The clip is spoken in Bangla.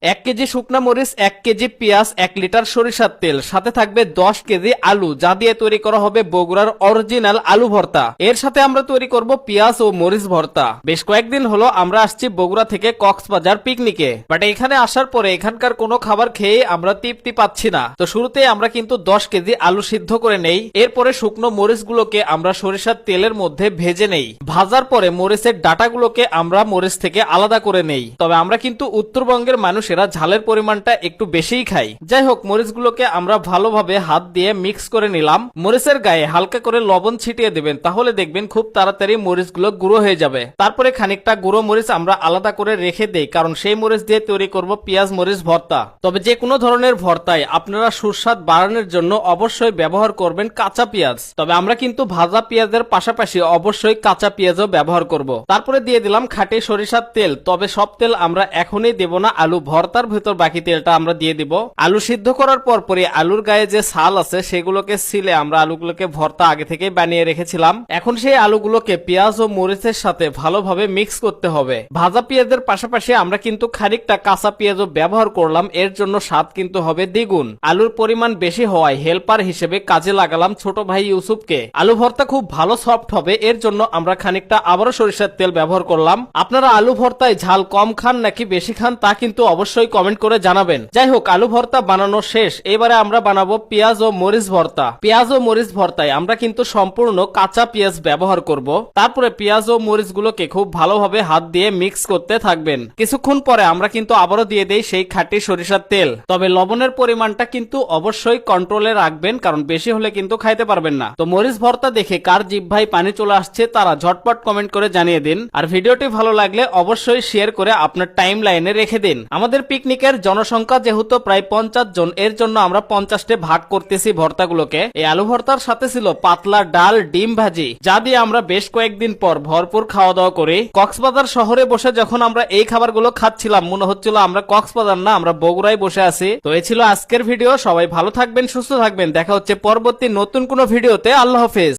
1 কেজি শুকনা মরিচ, 1 কেজি পেঁয়াজ, 1 লিটার সরিষার তেল, সাথে থাকবে 10 কেজি আলু, যা দিয়ে তৈরি করা হবে বগুড়ার অরিজিনাল আলু ভর্তা। এর সাথে আমরা তৈরি করব পেঁয়াজ ও মরিচ ভর্তা। বেশ কয়েকদিন হলো আমরা আসছি বগুড়া থেকে কক্সবাজার পিকনিকে, বাট এখানে আসার পরে এখানকার কোনো খাবার খেয়ে আমরা তৃপ্তি পাচ্ছি না। তো শুরুতে আমরা কিন্তু 10 কেজি আলু সিদ্ধ করে নেই। এরপরে শুকনো মরিচগুলোকে আমরা সরিষার তেলের মধ্যে ভেজে নেই। ভাজার পরে মরিচের ডাটাগুলোকে আমরা মরিচ থেকে আলাদা করে নেই। তবে আমরা কিন্তু উত্তরবঙ্গের মানুষেরা ঝালের পরিমাণটা একটু বেশিই খাই। যাই হোক, মরিচগুলোকে আমরা ভালোভাবে হাত দিয়ে মিক্স করে নিলাম। মরিচের গায়ে হালকা করে লবণ ছিটিয়ে দেবেন, তাহলে দেখবেন খুব তাড়াতাড়ি মরিচগুলো গুঁড়ো হয়ে যাবে। তারপরে খানিকটা গুঁড়ো মরিচ আমরা আলাদা করে রেখে দেই, কারণ সেই মরিচ দিয়ে তৈরি করব পেঁয়াজ মরিচ ভর্তা। তবে যে কোনো ধরনের ভর্তায় আপনারা সুস্বাদ বাড়ানোর জন্য অবশ্যই ব্যবহার করবেন কাঁচা পেঁয়াজ। তবে আমরা কিন্তু ভাজা পেঁয়াজের পাশাপাশি অবশ্যই কাঁচা পেঁয়াজও ব্যবহার করব। তারপরে দিয়ে দিলাম খাঁটি সরিষার তেল। তবে সব তেল আমরা এখনই দেব না, আলু ভর্তার ভেতর বাকি তেলটা আমরা দিয়ে দিব। আলু সিদ্ধ করার পরপরই আলুর গায়ে যে ছাল আছে সেগুলোকে ছিলে আমরা আলুগুলোকে ভর্তা আগে থেকেই বানিয়ে রেখেছিলাম। এখন সেই আলুগুলোকে পেঁয়াজ ও মরিচের সাথে ভালোভাবে মিক্স করতে হবে। ভাজা পেঁয়াজের পাশাপাশি আমরা কিন্তু খানিকটা কাঁচা পেঁয়াজও ব্যবহার করলাম, এর জন্য স্বাদ কিন্তু হবে দ্বিগুণ। আলুর পরিমাণ বেশি হওয়ায় হেল্পার হিসেবে কাজে লাগালাম ছোট ভাই ইউসুফকে। আলু ভর্তা খুব ভালো সফট হবে, এর জন্য আমরা খানিকটা আবারও সরিষার তেল ব্যবহার করলাম। আপনারা আলু ভর্তায় ঝাল কম খান নাকি বেশি খান তা কিন্তু অবশ্যই কমেন্ট করে জানাবেন। যাই হোক, আলু ভর্তা বানানো শেষ। এবারে আমরা বানাবো পেঁয়াজ ও মরিচ ভর্তা। পেঁয়াজ ও মরিচ ভর্তায় আমরা কিন্তু সম্পূর্ণ কাঁচা পেঁয়াজ ব্যবহার করব। তারপরে পেঁয়াজ ও মরিচ গুলোকে খুব ভালোভাবে হাত দিয়ে মিক্স করতে থাকবেন। কিছুক্ষণ পরে আমরা কিন্তু আবারও দিয়ে দেই সেই খাঁটি সরিষার তেল। তবে লবণের পরিমাণটা কিন্তু অবশ্যই কন্ট্রোলে রাখবেন, কারণ বেশি হলে কিন্তু খাইতে পারবেন না। তো মরিচ ভর্তা দেখে কার জিহ্বায় পানি চলে আসছে তারা ঝটপট কমেন্ট করে জানিয়ে দিন। আর ভিডিওটি ভালো লাগলে অবশ্যই শেয়ার করে আপনার টাইম লাইনে রেখে দিন। আমাদের পিকনিকের জনসংখ্যা যেহেতু প্রায় 50 জন, এর জন্য আমরা 50টে ভাগ করতেছি ভর্তাগুলোকে। এই আলু ভর্তার সাথে ছিল পাতলা ডাল, ডিম ভাজি, যা দিয়ে আমরা বেশ কয়েকদিন পর ভরপুর খাওয়া দাওয়া করি। কক্সবাজার শহরে বসে যখন আমরা এই খাবারগুলো খাচ্ছিলাম মনে হচ্ছিল আমরা কক্সবাজার না, আমরা বগুড়ায় বসে আছি। তো এই ছিল আজকের ভিডিও। সবাই ভালো থাকবেন, সুস্থ থাকবেন। দেখা হচ্ছে পরবর্তী নতুন কোনো ভিডিওতে। আল্লাহ হাফেজ।